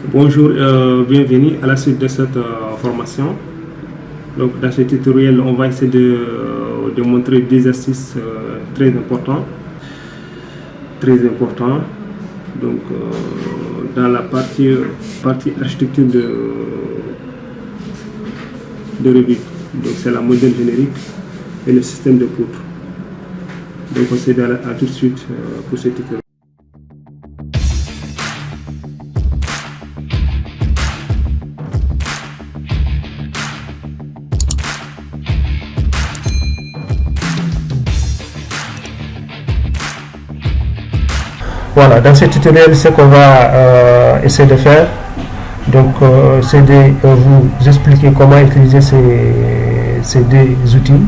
Bonjour, bienvenue à la suite de cette formation. Donc, dans ce tutoriel, on va essayer de montrer des exercices très importants. Donc, dans la partie architecture de Revit. Donc, c'est la modèle générique et le système de poutres. Donc, on s'est à tout de suite pour ce tutoriel. Voilà, dans ce tutoriel, ce qu'on va essayer de faire, donc c'est de vous expliquer comment utiliser ces deux outils.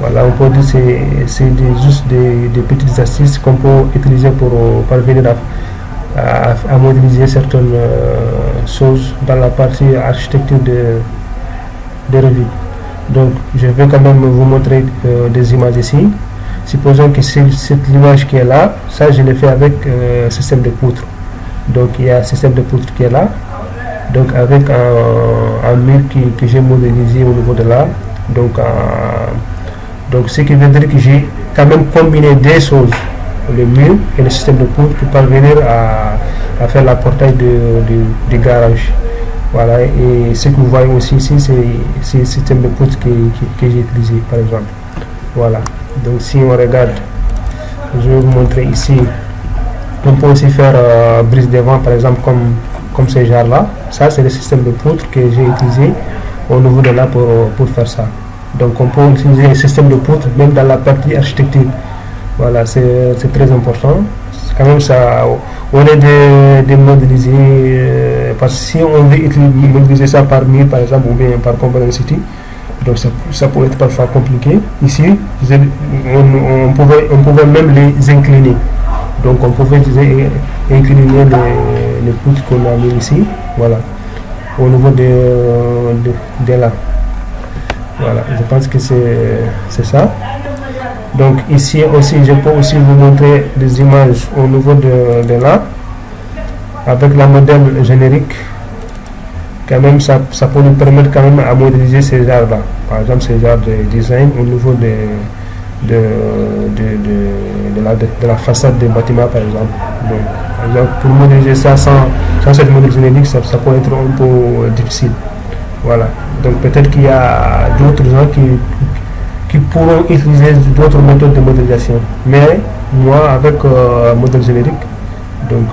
Voilà, on peut dire que c'est juste des petites astuces qu'on peut utiliser pour parvenir à modéliser certaines choses dans la partie architecture de Revit. Donc, je vais quand même vous montrer des images ici. Supposons que c'est cette image qui est là, ça je l'ai fait avec système de poutre. Donc il y a un système de poutre qui est là, donc avec un mur que j'ai modélisé au niveau de là. Donc ce qui veut dire que j'ai quand même combiné des choses, le mur et le système de poutre pour parvenir à faire la portail du garage. Voilà, et ce que vous voyez aussi ici, c'est le système de poutre que j'ai utilisé par exemple. Voilà. Donc si on regarde, je vais vous montrer ici, on peut aussi faire brise de vent par exemple comme ce genre là. Ça c'est le système de poutre que j'ai utilisé au niveau de là pour faire ça. Donc on peut utiliser le système de poutre même dans la partie architecture. Voilà, c'est très important. Quand même ça, on est de modéliser, parce que si on veut modéliser ça par mur par exemple ou bien par component city, donc ça peut être parfois compliqué. Ici, on pouvait même les incliner. Donc on pouvait incliner les poutres qu'on a mis ici. Voilà. Au niveau de là. Voilà. Je pense que c'est ça. Donc ici aussi, je peux aussi vous montrer des images au niveau de là. Avec la modèle générique. Quand même ça peut nous permettre quand même à modéliser ces genres-là. Par exemple, ces genres de design au niveau de la façade des bâtiments, par exemple. Donc, par exemple, pour modéliser ça sans cette modèle générique, ça peut être un peu difficile. Voilà. Donc, peut-être qu'il y a d'autres gens qui pourront utiliser d'autres méthodes de modélisation. Mais moi, avec modèle générique, donc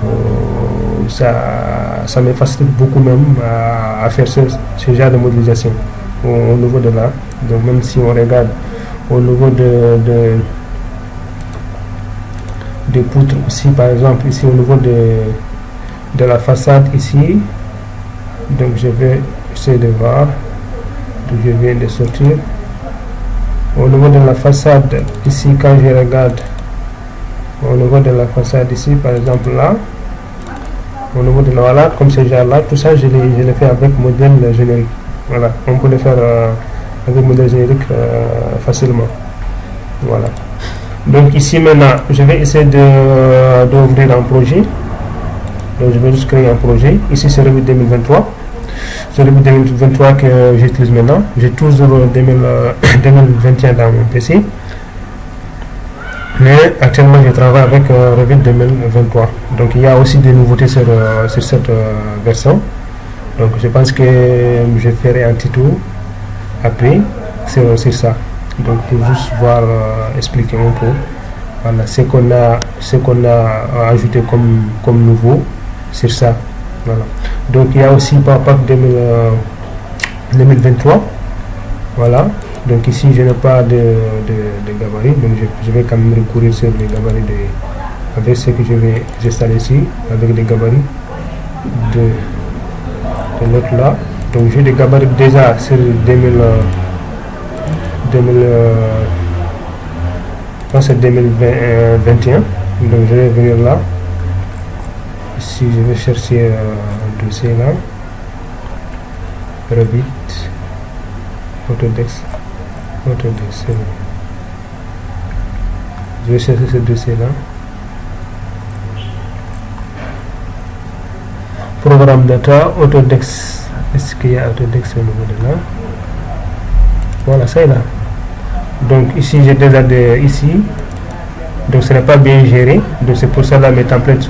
ça me facilite beaucoup même à faire ce genre de modélisation au niveau de là. Donc même si on regarde au niveau de poutres aussi, par exemple ici au niveau de la façade ici, donc je vais essayer de voir d'où je viens de sortir. Au niveau de la façade ici, quand je regarde au niveau de la façade ici, par exemple là, au niveau de la, voilà, comme ce genre là, tout ça je l'ai fait avec modèle générique. Voilà, on peut le faire avec modèle générique facilement. Voilà. Donc ici maintenant, je vais essayer d'ouvrir un projet. Donc je vais juste créer un projet. Ici c'est Revit 2023. C'est Revit 2023 que j'utilise maintenant. J'ai toujours 2021 dans mon PC. Mais actuellement je travaille avec Revit 2023. Donc il y a aussi des nouveautés sur cette version. Donc je pense que je ferai un tuto après sur ça. Donc pour juste voir, expliquer un peu voilà, ce qu'on a ajouté comme nouveau sur ça. Voilà. Donc il y a aussi par 2023. Voilà. Donc ici je n'ai pas de gabarit, donc je vais quand même recourir sur les gabarits avec ce que je vais installer ici, avec des gabarits de l'autre là. Donc j'ai des gabarits déjà sur 2021. Donc je vais venir là. Ici je vais chercher un dossier là. Revit, Autodesk. Je vais chercher ce dossier là. Programme data, Autodesk. Est-ce qu'il y a Autodesk au niveau de là? Voilà, ça est là. Donc ici, j'ai déjà ici. Donc ce n'est pas bien géré. Donc c'est pour ça là mes templates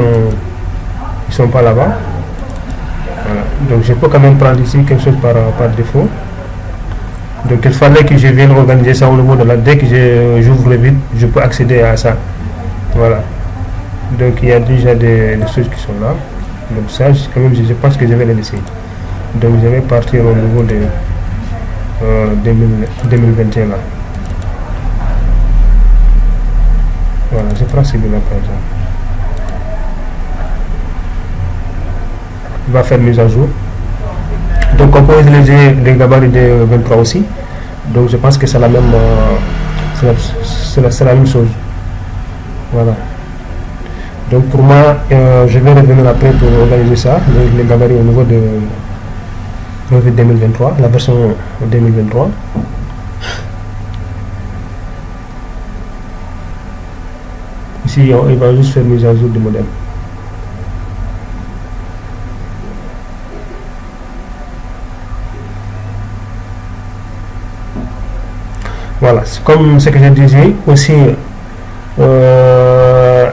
sont pas là-bas. Voilà. Donc je peux quand même prendre ici quelque chose par défaut. Donc il fallait que je vienne organiser ça au niveau de là. Dès que j'ouvre le vide, je peux accéder à ça. Voilà. Donc il y a déjà des choses qui sont là. Donc ça, quand même, je pense que je vais les laisser. Donc je vais partir au niveau de 2021 là. Voilà, je prends celui-là par exemple. Il va faire mise à jour. Donc on peut utiliser les gabarits de 23 aussi. Donc je pense que c'est la même c'est la même chose. Voilà. Donc pour moi, je vais revenir après pour organiser ça, les gabarits au niveau de 2023, la version 2023. Ici, il va juste faire mise à jour du modèle. Voilà, comme ce que je disais aussi,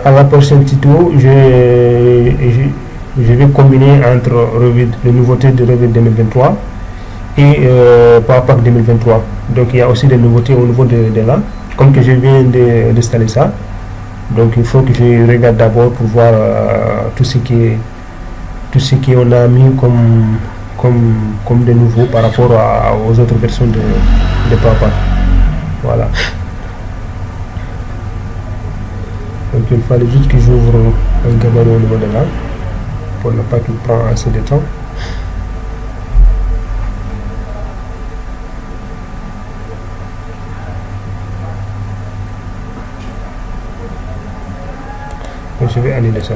à la prochaine tuto, je vais combiner entre les nouveautés de Revit 2023 et PowerPack 2023. Donc il y a aussi des nouveautés au niveau de là, comme que je viens d'installer ça. Donc il faut que je regarde d'abord pour voir tout ce qu'on a mis comme de nouveau par rapport aux autres versions de PowerPack. Voilà. Donc il fallait juste que j'ouvre un gabarit au niveau de là pour ne pas qu'il prenne assez de temps. Donc je vais annuler ça.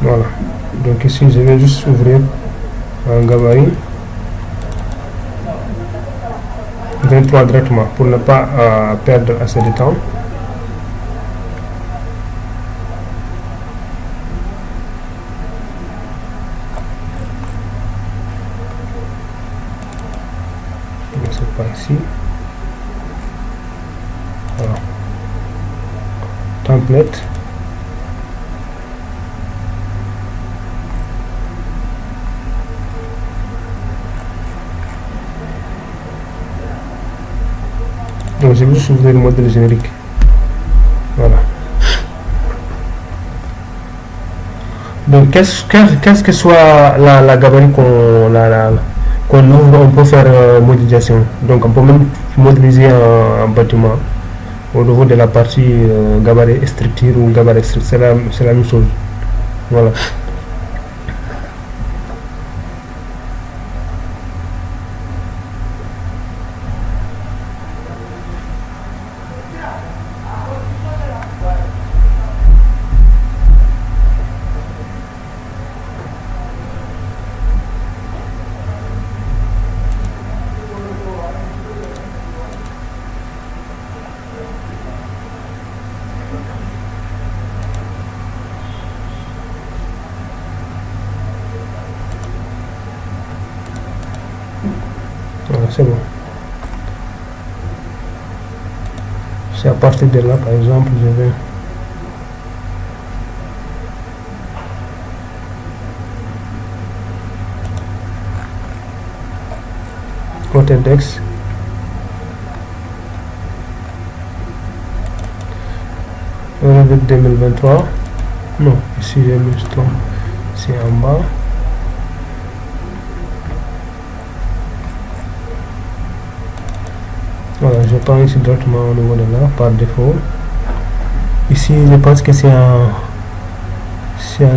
Voilà, donc ici je vais juste ouvrir un gabarit 23 directement pour ne pas perdre assez de temps. C'est pas ici. Voilà. Template. Donc je vais juste ouvrir le modèle générique. Voilà. Donc qu'est-ce que soit la gabarit qu'on ouvre, on peut faire modélisation. Donc on peut même modéliser un bâtiment au niveau de la partie gabarit structure ou gabarit c'est la même chose. Voilà. Voilà, c'est bon. C'est à partir de là, par exemple, je vais Autodesk. Revit 2023. Non, ici j'ai mis Storm. C'est en bas. Voilà, je prends ici directement au niveau de là, par défaut. Ici, je pense que c'est en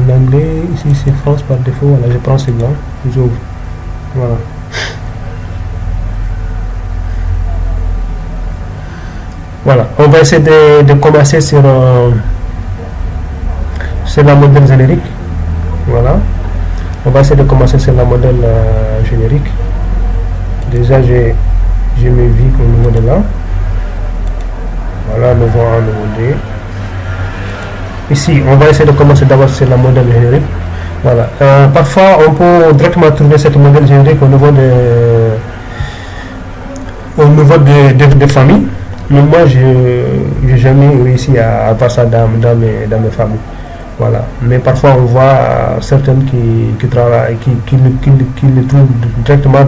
anglais. Ici, c'est France par défaut. Voilà, je prends celui-là. J'ouvre. Voilà. Voilà, on va essayer de commencer sur c'est la modèle générique. Voilà. On va essayer de commencer sur la modèle générique. Déjà, j'ai mes vies au niveau de là. Voilà, nouveau A, nouveau D. Ici, on va essayer de commencer d'abord sur la modèle générique. Voilà. Parfois, on peut directement trouver cette modèle générique au niveau des familles. Mais moi, je n'ai jamais réussi à avoir ça dans mes familles. Voilà. Mais parfois, on voit certaines qui travaillent, qui le trouvent directement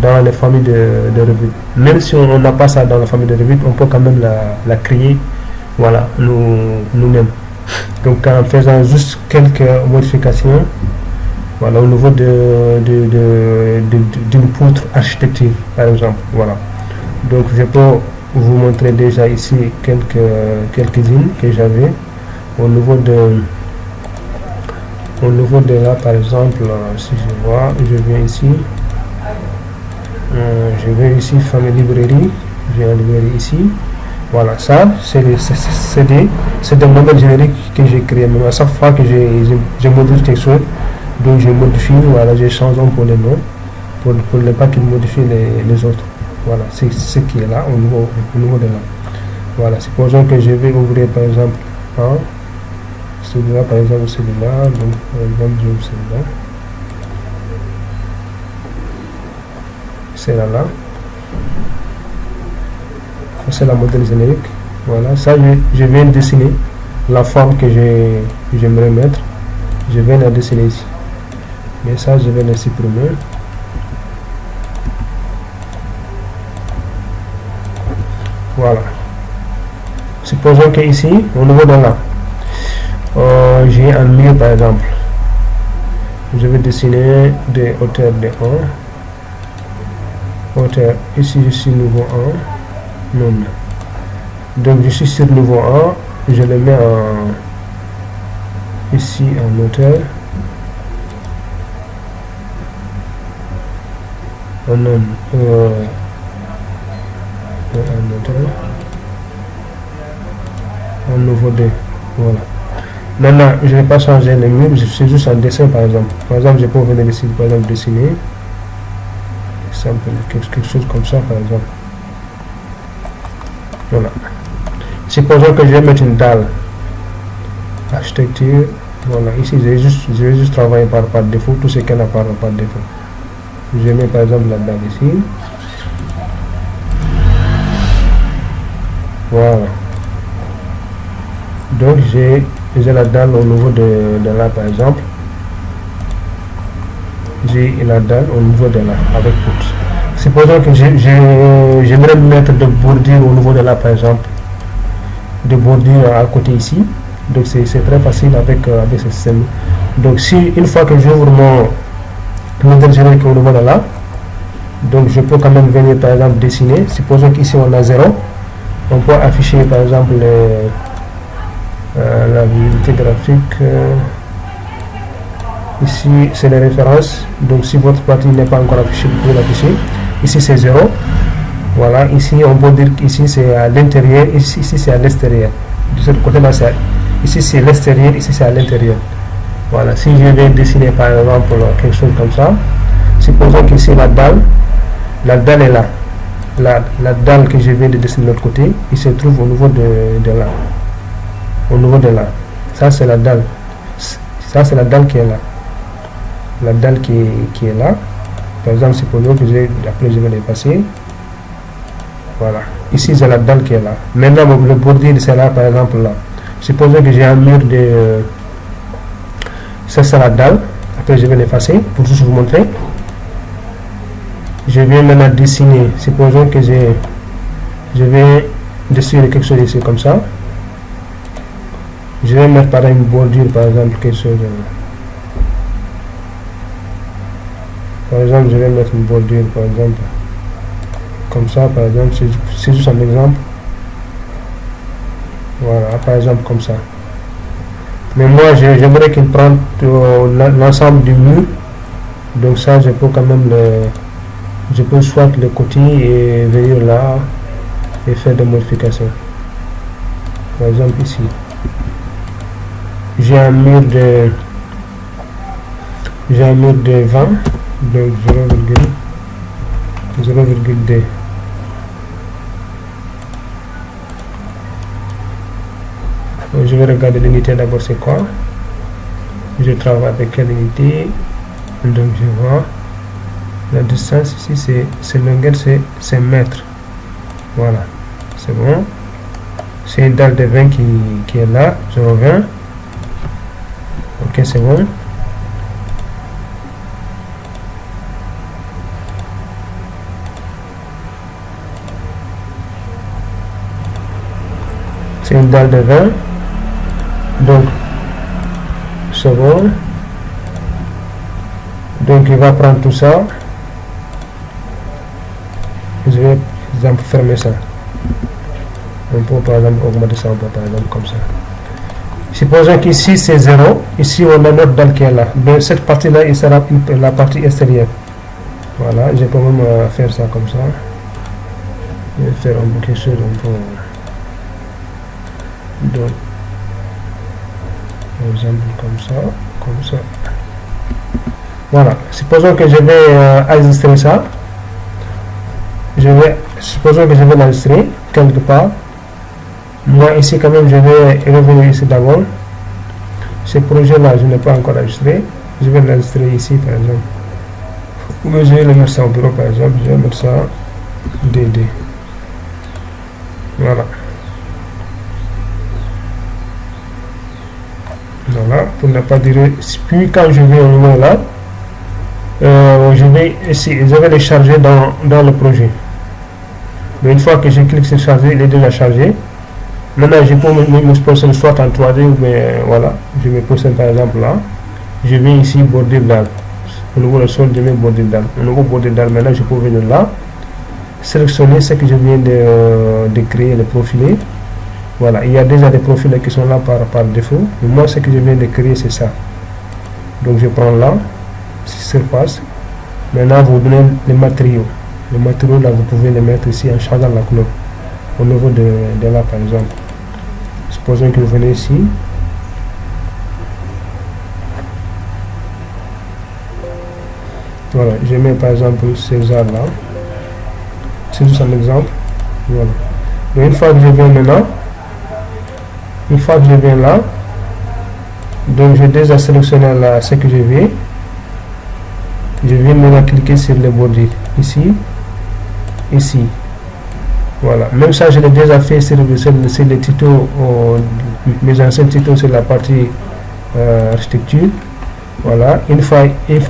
dans les familles de revue. Même si on n'a pas ça dans la famille de revue, on peut quand même la créer, voilà, nous-mêmes. Donc en faisant juste quelques modifications, voilà, au niveau d'une poutre architecture, par exemple. Voilà. Donc je peux vous montrer déjà ici quelques-unes que j'avais au niveau de là, par exemple. Si je vois, je viens ici. Je vais ici famille librairie, j'ai la librairie ici. Voilà, ça c'est des modèles génériques que j'ai créés. Mais à chaque fois que je modifie quelque chose, donc je modifie, voilà, je change un peu les noms pour ne pas qu'il modifie les autres. Voilà, c'est ce qui est là au niveau de là. Voilà, supposons que je vais ouvrir par exemple celui-là, par exemple celui-là, donc par exemple j'ouvre celui-là. C'est là. C'est la modèle générique. Voilà, ça je viens de dessiner la forme que j'aimerais mettre. Je viens la dessiner ici. Mais ça, je vais le supprimer. Voilà. Supposons que ici, au niveau de là, j'ai un mur par exemple. Je vais dessiner des hauteurs de 1. Hauteur, ici je suis niveau 1, non. Donc je suis sur niveau 1, je le mets ici en hauteur, en hauteur, en niveau 2, voilà. Maintenant, je ne vais pas changer les murs, je suis juste en dessin par exemple. Par exemple, je peux venir ici, par exemple, dessiner. Quelque chose comme ça par exemple. Voilà. Supposons que je vais mettre une dalle architecture. Voilà, ici je vais juste travailler par défaut tout ce qu'elle a par défaut. Je mets par exemple la dalle ici. Voilà. Donc j'ai la dalle au niveau de là par exemple. J'ai la dalle au niveau de là avec poutre. Supposons que j'aimerais mettre de bordure au niveau de là par exemple, de bordure à côté ici. Donc c'est très facile avec ce système. Donc si une fois que j'ouvre mon modèle générique au niveau de là, donc je peux quand même venir par exemple dessiner. Supposons qu'ici on a 0, on peut afficher par exemple la visibilité graphique. Ici c'est les références, donc si votre partie n'est pas encore affichée, vous pouvez l'afficher. Ici c'est 0, voilà, ici on peut dire qu'ici c'est à l'intérieur, ici c'est à l'extérieur. De ce côté là, ici c'est l'extérieur, ici c'est à l'intérieur. Voilà, si je vais dessiner par exemple quelque chose comme ça, supposons qu'ici la dalle est là. La dalle que je viens de dessiner de l'autre côté, il se trouve au niveau de là. Au niveau de là. Ça c'est la dalle. Ça c'est la dalle qui est là. La dalle qui est là. Par exemple, supposons que après je vais l'effacer. Voilà. Ici c'est la dalle qui est là. Maintenant le bordure c'est là par exemple là. Supposons que j'ai un mur de... Ça c'est la dalle. Après je vais l'effacer pour juste vous montrer. Je viens maintenant dessiner. Supposons que je vais dessiner quelque chose ici comme ça. Je vais mettre par une bordure par exemple quelque chose. Par exemple, je vais mettre une bordure par exemple comme ça par exemple. C'est juste un exemple. Voilà, par exemple comme ça. Mais moi j'aimerais qu'il prenne l'ensemble du mur. Donc ça je peux quand même je peux soit le côté et venir là et faire des modifications. Par exemple ici. j'ai un mur de 20, donc 0,2. Je vais regarder l'unité d'abord, c'est quoi. Je travaille avec quelle unité. Donc je vois la distance ici, c'est longueur, c'est mètres. Voilà, c'est bon. C'est une dalle de 20 qui est là, 0,20. Ok, c'est bon. C'est une dalle de 20. Donc, c'est bon. Donc, il va prendre tout ça. Je vais, par exemple, fermer ça. On peut, par exemple, augmenter ça, par exemple, comme ça. Supposons qu'ici, c'est 0. Ici, on a notre dalle qui est là. Donc, cette partie-là, il sera la partie extérieure. Voilà, je peux même faire ça comme ça. Je vais faire quelque chose un peu... Donc, par exemple, comme ça. Voilà, supposons que je vais enregistrer ça. Supposons que je vais l'enregistrer quelque part. Moi, ici, quand même, je vais revenir ici d'abord. Ce projet-là, je n'ai pas encore enregistré. Je vais l'enregistrer ici, par exemple. Ou je vais le mettre ça au bureau, par exemple. Je vais mettre ça DD. Voilà. Voilà, pour ne pas dire. Puis quand je vais au niveau là, je vais le charger dans le projet. Mais une fois que je clique sur charger, il est déjà chargé. Maintenant, je peux me positionner soit en 3D ou bien voilà. Je me positionne par exemple là. Je viens ici border dalle. Au niveau du sol, je mets border dalle. Au niveau border dalle, maintenant je peux venir là. Sélectionner ce que je viens de créer, de profiler. Voilà, il y a déjà des profils qui sont là par défaut. Mais moi, ce que je viens de créer, c'est ça. Donc, je prends là, surface. Maintenant, vous donnez les matériaux. Les matériaux, là, vous pouvez les mettre ici en changeant la couleur. Au niveau de là, par exemple. Supposons que vous venez ici. Voilà, je mets par exemple César là. C'est juste un exemple. Voilà. Donc, une fois que je viens maintenant, là, donc j'ai déjà sélectionné là ce que je veux. Je viens maintenant cliquer sur le border ici. Voilà, même ça je l'ai déjà fait sur les tutos, mes anciens tutos sur la partie architecture. Voilà, une fois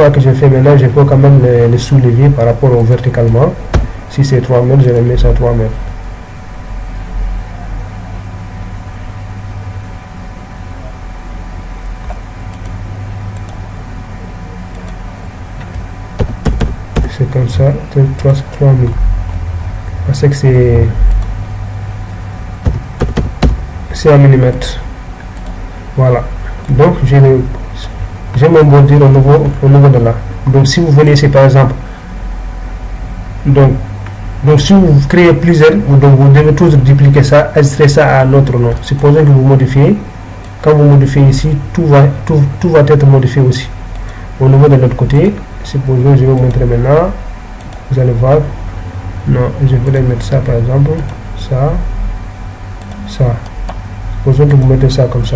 que je fais maintenant, je peux quand même le soulever par rapport au verticalement. Si c'est 3 mètres, je le mets à 3 mètres. C'est comme ça, 3 000. Parce que c'est un millimètre. Voilà. Donc j'ai mon border au niveau de là. Donc si vous venez ici par exemple, donc si vous créez plusieurs, donc vous devez toujours dupliquer ça, ajouter ça à un autre nom. Supposons que vous modifiez. Quand vous modifiez ici, tout va être modifié aussi. Au niveau de l'autre côté, supposons, je vais vous montrer maintenant. Vous allez voir. Non, je voulais mettre ça par exemple. Ça. Supposons que vous mettez ça comme ça.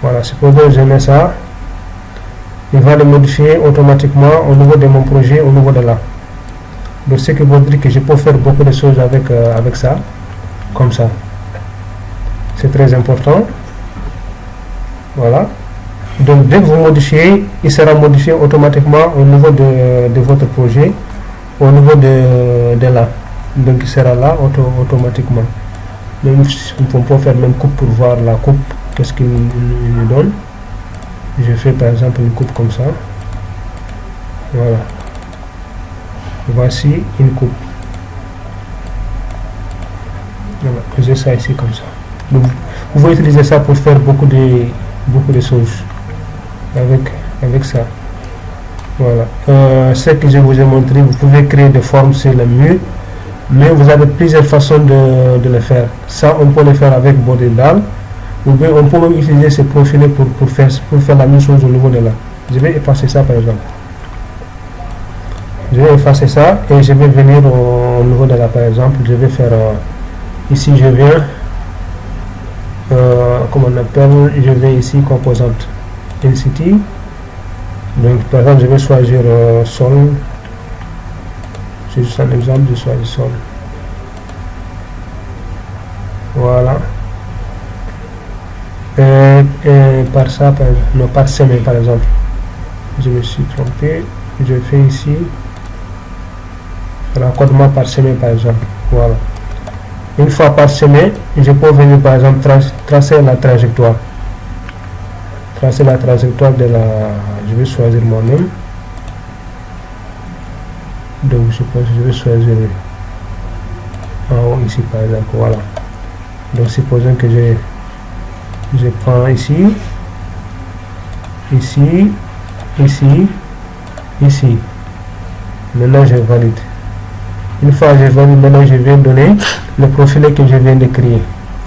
Voilà, supposons que je mets ça. Il va le modifier automatiquement au niveau de mon projet, au niveau de là. Donc ce qui veut dire que je peux faire beaucoup de choses avec ça. Comme ça. C'est très important. Voilà. Donc dès que vous modifiez, il sera modifié automatiquement au niveau de votre projet, au niveau de là. Donc il sera là automatiquement. Même on peut faire même coupe pour voir la coupe, qu'est-ce qu'il nous donne. Je fais par exemple une coupe comme ça. Voilà. Voici une coupe. Voilà, j'ai ça ici comme ça. Donc, vous pouvez utiliser ça pour faire beaucoup de choses avec ça. Voilà. Ce que je vous ai montré, vous pouvez créer des formes sur le mur, mais vous avez plusieurs façons de le faire. Ça, on peut le faire avec border dalle. Ou bien on peut même utiliser ces profilés pour faire la même chose au niveau de là. Je vais effacer ça par exemple. Je vais effacer ça et je vais venir au niveau de là par exemple. Je vais faire ici je viens comme on appelle, je vais ici composante density. Donc par exemple je vais choisir sol. C'est juste un exemple, je choisis sol. Voilà. Et par ça, non, par semaine par exemple. Je me suis trompé. Je fais ici raccordement par semaine par exemple. Voilà. Une fois par semaine, je peux venir par exemple tracer la trajectoire. Tracer la trajectoire de la. Je vais choisir moi-même. Donc je pense que je vais choisir en haut ici par exemple. Voilà. Donc supposons que je prends ici, ici, ici, ici. Maintenant je valide. Une fois que je valide, maintenant je viens donner le profil que je viens de créer,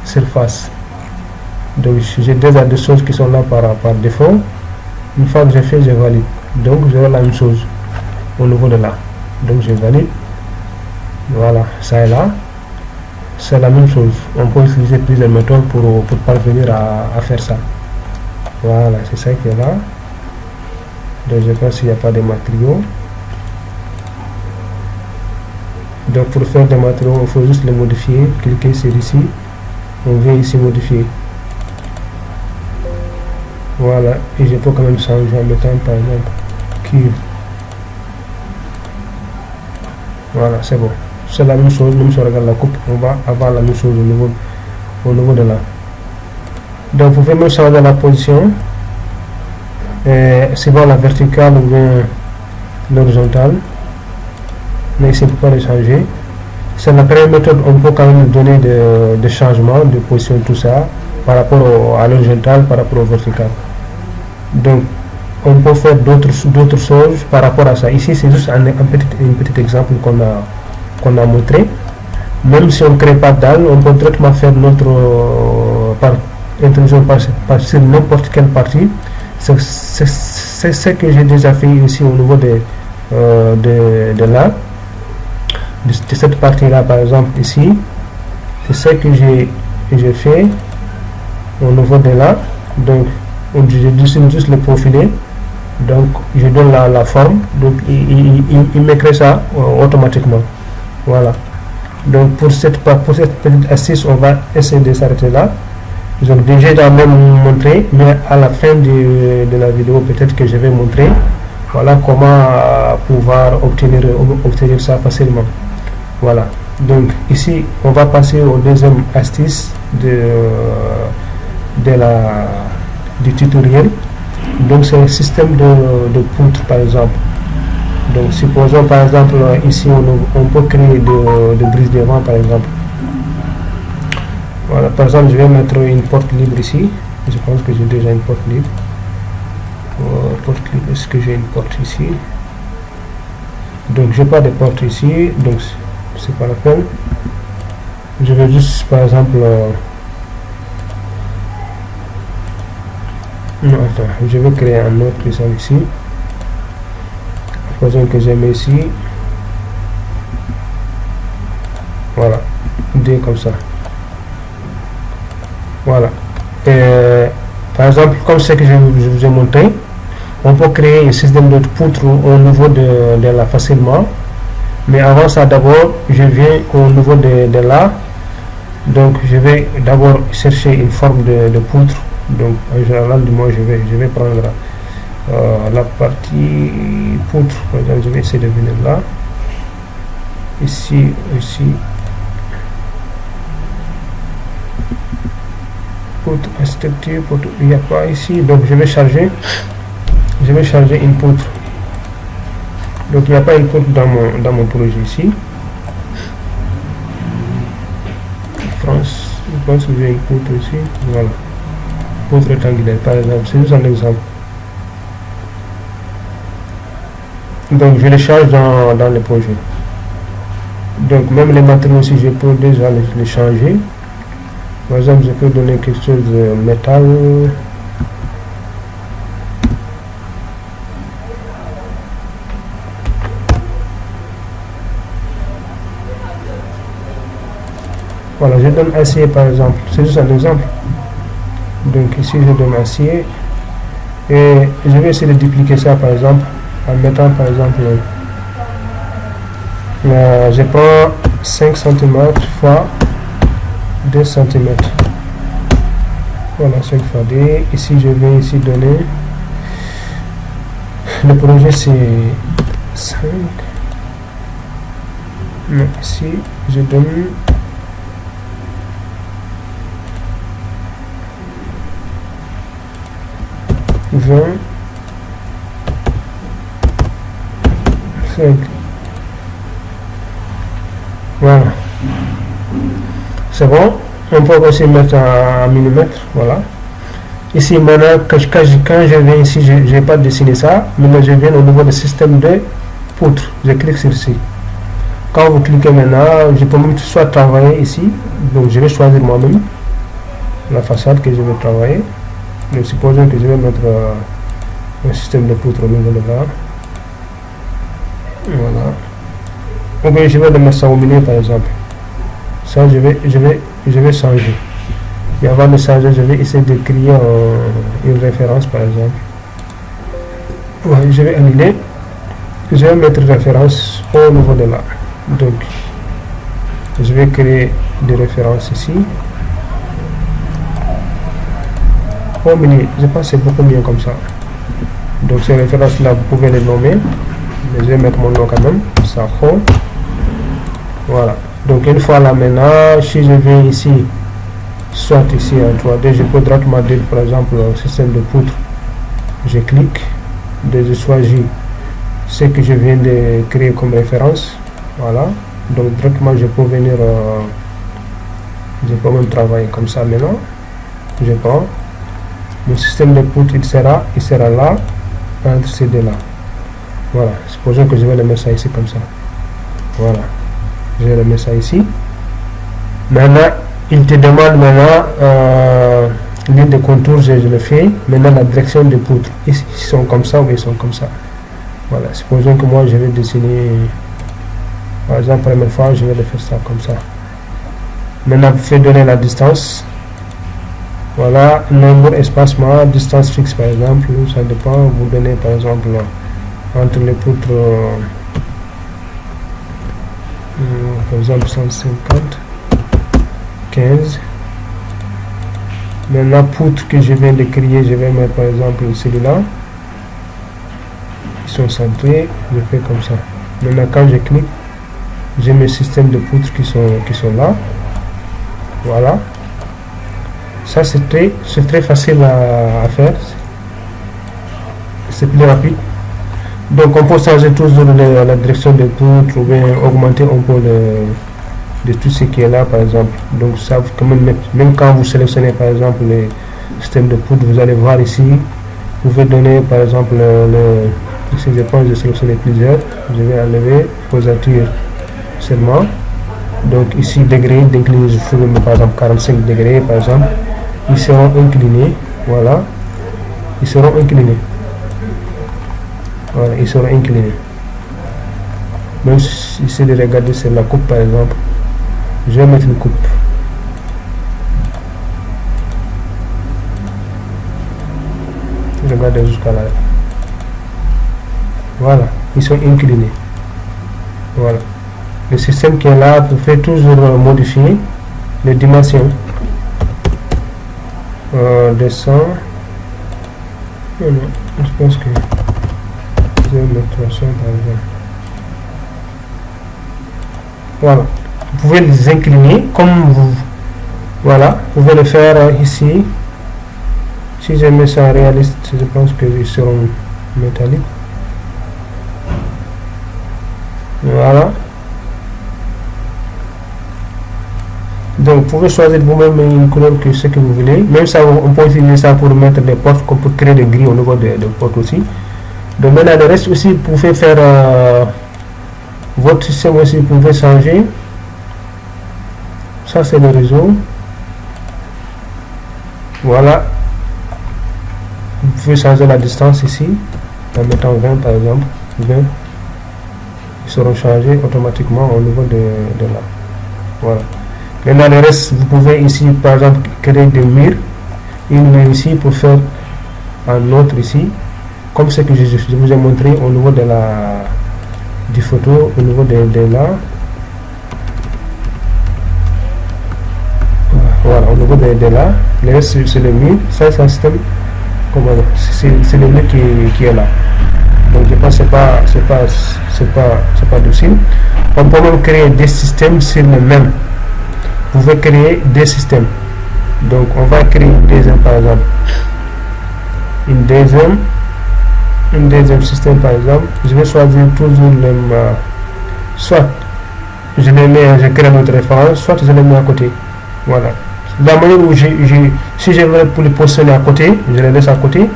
surface. Donc j'ai déjà des choses qui sont là par défaut. Une fois que je fais, je valide. Donc j'aurai la même chose au niveau de là. Donc je valide. Voilà, ça est là. C'est la même chose. On peut utiliser plusieurs méthodes pour parvenir à faire ça. Voilà, c'est ça qui est là. Donc je pense qu'il n'y a pas de matériaux. Donc pour faire des matériaux, il faut juste les modifier. Cliquez sur ici. On vient ici modifier. Voilà. Et je peux quand même changer en mettant par exemple cube. Voilà, c'est bon. C'est la même chose, même si on regarde la coupe, on va avoir la même chose au niveau de là. Donc vous pouvez même changer la position, c'est bon la verticale ou bien l'horizontale, mais ici on ne peut pas les changer. C'est la première méthode, on peut quand même donner des changements de position, tout ça, par rapport à l'horizontale, par rapport au vertical. Donc on peut faire d'autres choses par rapport à ça. Ici c'est juste un petit exemple qu'on a montré. Même si on ne crée pas de dalle, on peut directement faire notre intrusion sur n'importe quelle partie. C'est ce que j'ai déjà fait ici au niveau de là, de cette partie là par exemple ici. C'est ce que j'ai fait au niveau de là. Donc je dessine juste le profilé. Donc je donne la forme, donc il me crée ça automatiquement. Voilà. Donc pour cette petite astuce, on va essayer de s'arrêter là. Donc déjà j'ai même montré, mais à la fin de la vidéo, peut-être que je vais montrer voilà comment pouvoir obtenir ça facilement. Voilà. Donc ici, on va passer au deuxième astuce du tutoriel. Donc c'est un système de poutres par exemple. Donc supposons par exemple ici on peut créer de brise de vent par exemple. Voilà, par exemple je vais mettre une porte libre ici. Je pense que j'ai déjà une porte libre. Porte libre, est-ce que j'ai une porte ici? Donc j'ai pas de porte ici, donc c'est pas la peine. Je vais juste par exemple non, attends, je vais créer un autre exemple ici. Supposons que je mets ici. Voilà, deux comme ça. Voilà. Par exemple, comme ce que je vous ai montré, on peut créer un système de poutres au niveau de là facilement. Mais avant ça, d'abord, je viens au niveau de là. Donc, je vais d'abord chercher une forme de poutre. Donc en général, moi je vais prendre la partie poutre. Par exemple, je vais essayer de venir là, ici, poutre structure, poutre, il n'y a pas ici, donc je vais charger une poutre. Donc il n'y a pas une poutre dans mon projet ici. France, je pense que j'ai une poutre ici, voilà. Poutre rectangulaire par exemple, c'est juste un exemple. Donc je les charge dans le projet. Donc même les matériaux aussi je peux déjà les changer. Par exemple, je peux donner quelque chose de métal. Voilà, je donne acier par exemple. C'est juste un exemple. Donc ici, je donne acier. Et je vais essayer de dupliquer ça par exemple en mettant par exemple, je prends 5 cm fois 2 cm. Voilà, 5 fois 2. Ici, je vais ici donner. Le projet c'est 5. Mais ici, je donne 20, 5. Voilà. C'est bon. On peut aussi mettre en millimètres. Voilà. Ici, maintenant, quand je viens ici, je n'ai pas dessiné ça. Maintenant, je viens au niveau du système de poutre. Je clique sur ici. Quand vous cliquez maintenant, je peux même soit travailler ici. Donc, je vais choisir moi-même la façade que je vais travailler. Donc, supposons que je vais mettre un système de poutre au niveau de là. Voilà. Ou bien je vais le mettre ça au milieu par exemple. Ça, je vais changer. Et avant de changer, je vais essayer de créer une référence par exemple. Ouais, je vais annuler. Je vais mettre référence au niveau de là. Donc, je vais créer des références ici. Au milieu, je pense que c'est beaucoup mieux comme ça. Donc ces références là, vous pouvez les nommer. Mais je vais mettre mon nom quand même. Ça fond. Voilà. Donc une fois là maintenant, si je viens ici, soit ici en 3D, je peux directement dire par exemple le système de poutre. Je clique. Je choisis ce que je viens de créer comme référence. Voilà. Donc directement je peux venir, je peux même travailler comme ça maintenant. Je prends. Mon système de poutre, il sera là, entre ces deux-là. Voilà. Supposons que je vais le mettre ça ici comme ça. Voilà. Je vais le mettre ça ici. Maintenant, il te demande maintenant ligne de contour, je le fais. Maintenant, la direction des poutres. Ils sont comme ça ou ils sont comme ça. Voilà. Supposons que moi, je vais dessiner, par exemple, la première fois, je vais le faire ça comme ça. Maintenant, vous faites donner la distance. Voilà, nombre, espacement, distance fixe par exemple, ça dépend, vous donnez par exemple entre les poutres, par exemple 150, 15. Maintenant, poutre que je viens de créer, je vais mettre par exemple celui-là. Ils sont centrés, je fais comme ça. Maintenant, quand je clique, j'ai mes systèmes de poutres qui sont là. Voilà. Ça c'est très facile à faire. C'est plus rapide. Donc on peut changer toujours la direction des poutres ou bien augmenter un peu de tout ce qui est là par exemple. Donc ça quand même quand vous sélectionnez par exemple les systèmes de poutres, vous allez voir ici. Vous pouvez donner par exemple ici je pense que j'ai sélectionné plusieurs. Je vais enlever posature seulement. Donc ici degré d'inclinaison, je fais par exemple 45 degrés par exemple. Ils seront inclinés, voilà, ils seront inclinés, voilà, ils seront inclinés. Même si ici de regarder c'est la coupe par exemple, je vais mettre une coupe. Regardez jusqu'à là. Voilà, ils sont inclinés. Voilà. Le système qui est là, vous faites toujours modifier les dimensions. Descend. Non, je pense que je vais mettre 300 par exemple. Voilà. Vous pouvez les incliner comme vous. Voilà. Vous pouvez le faire ici. Si je mets ça en réaliste, je pense qu'ils seront métalliques. Voilà. Donc vous pouvez choisir vous-même une couleur que ce que vous voulez. Même ça, on peut utiliser ça pour mettre des portes, qu'on peut créer des grilles au niveau des portes aussi. Donc maintenant le reste aussi, vous pouvez faire votre système aussi, vous pouvez changer. Ça c'est le réseau. Voilà, vous pouvez changer la distance ici en mettant 20 par exemple. 20, ils seront changés automatiquement au niveau de là. Voilà. Maintenant le reste, vous pouvez ici par exemple créer des murs, une mur ici pour faire un autre ici, comme ce que je vous ai montré au niveau de la du photo, au niveau de là. Voilà, au niveau de là, le reste c'est le mur, ça c'est un système, c'est le mur qui est là. Donc je pense que c'est pas difficile. On peut même créer des systèmes sur le même. Vous pouvez créer des systèmes. Donc on va créer une deuxième par exemple. Une deuxième système par exemple. Je vais choisir toujours le même. Soit je crée notre référence, soit je le mets à côté. Voilà. La manière où si je veux pour le positionner à côté, je le laisse à côté.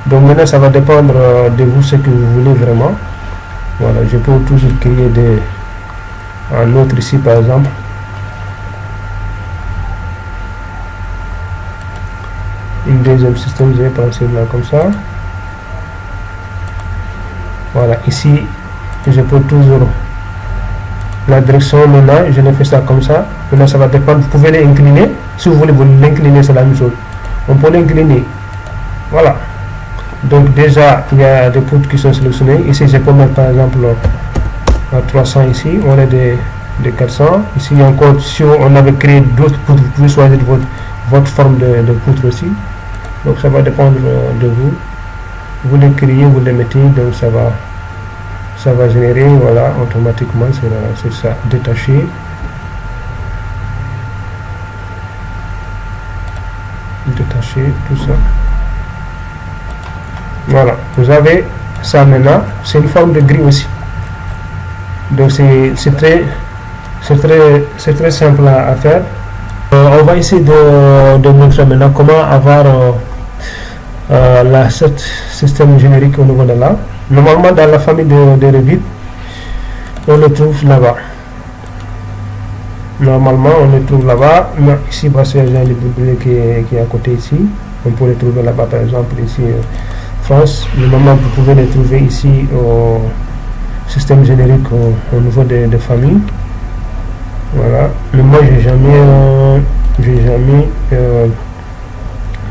Donc maintenant ça va dépendre de vous ce que vous voulez vraiment. Voilà, je peux toujours créer un autre ici par exemple. Une deuxième système, je vais prendre celui-là comme ça. Voilà, ici je peux toujours la direction maintenant, je le fais ça comme ça. Maintenant ça va dépendre, vous pouvez l'incliner. Si vous voulez vous l'incliner, c'est la même chose. On peut l'incliner. Voilà. Donc déjà il y a des poutres qui sont sélectionnées. Ici je peux mettre par exemple à 300 ici, on est de 400. Ici encore, si on avait créé d'autres poutres, vous pouvez choisir votre forme de poutre aussi. Donc ça va dépendre de vous. Vous les créez, vous les mettez, donc ça va générer, voilà, automatiquement, c'est ça, détaché. Détacher tout ça. Voilà, vous avez ça maintenant. C'est une forme de grille aussi. Donc c'est très simple à faire. On va essayer de montrer maintenant comment avoir ce système générique au niveau de là. Normalement dans la famille de Revit, on le trouve là-bas. Normalement on le trouve là-bas, mais ici parce qu'il y a un librairie qui est à côté ici, on peut le trouver là-bas par exemple ici France. Normalement vous pouvez le trouver ici au système générique au niveau de famille. Voilà, mais moi j'ai jamais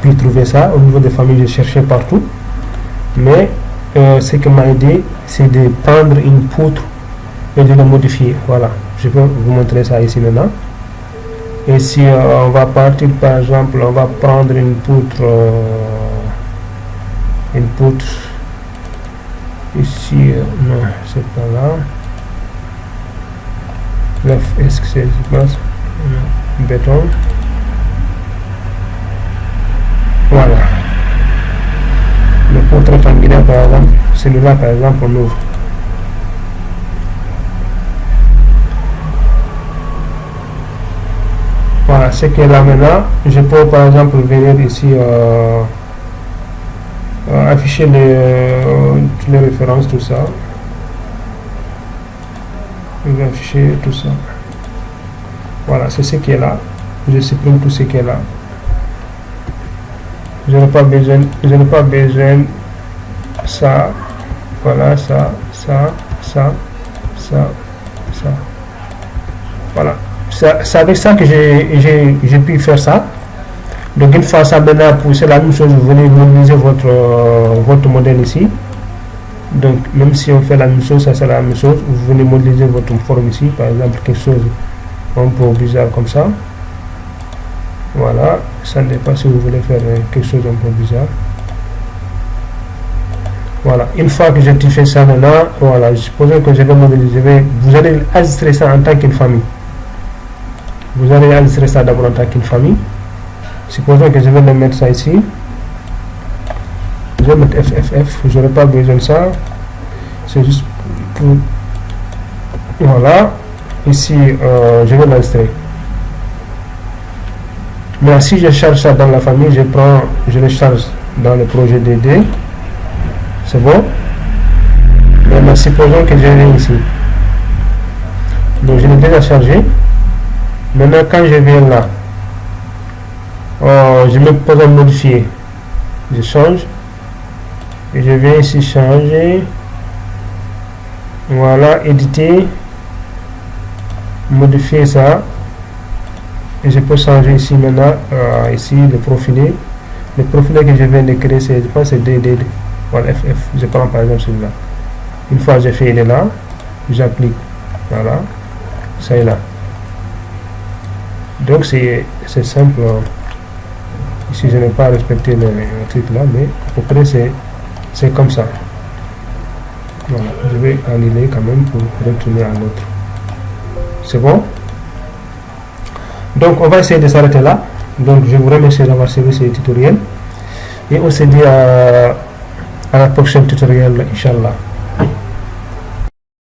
pu trouver ça au niveau des familles. J'ai cherché partout, mais ce qui m'a aidé, c'est de prendre une poutre et de la modifier. Voilà, je peux vous montrer ça ici maintenant. Et si on va partir par exemple, on va prendre une poutre ici, non c'est pas là. Est-ce que c'est place béton? Voilà. Le poutre rectangulaire par exemple, celui-là par exemple on ouvre. Voilà, ce qui est là maintenant, je peux par exemple venir ici afficher toutes les références, tout ça. Je vais afficher tout ça. Voilà, c'est ce qui est là. Je supprime tout ce qui est là. Je n'ai pas besoin ça. Voilà, ça. Voilà. C'est avec ça que j'ai pu faire ça. Donc une fois ça maintenant, c'est la même chose, vous venez modéliser votre modèle ici. Donc même si on fait la même chose, ça c'est la même chose. Vous venez modéliser votre forme ici, par exemple quelque chose un peu bizarre comme ça. Voilà, ça ne dépend pas si vous voulez faire quelque chose un peu bizarre. Voilà, une fois que j'ai fait ça maintenant, voilà, supposons que je vais modéliser, vous allez enregistrer ça en tant qu'une famille. Vous allez enregistrer ça d'abord en tant qu'une famille. Supposons que je vais mettre ça ici. Je vais mettre FFF, je n'aurai pas besoin de ça. C'est juste pour... Voilà. Ici, je vais l'enregistrer. Mais si je charge ça dans la famille, je le charge dans le projet DD. C'est bon. Maintenant, supposons que je viens ici. Donc, je l'ai déjà chargé. Maintenant, quand je viens là, je me pose à modifier, je change et je viens ici changer, voilà, éditer, modifier ça et je peux changer ici maintenant, ici le profilé que je viens de créer, c'est, je pense c'est DD, voilà, FF, je prends par exemple celui-là. Une fois j'ai fait, il est là, j'applique, voilà, ça est là. Donc c'est simple. Ici je n'ai pas respecté le truc là, mais à peu près c'est comme ça. Voilà, je vais annuler quand même pour retourner à l'autre. C'est bon? Donc on va essayer de s'arrêter là. Donc je vous remercie d'avoir suivi ce tutoriel et on se dit à la prochaine tutoriel, Inch'Allah.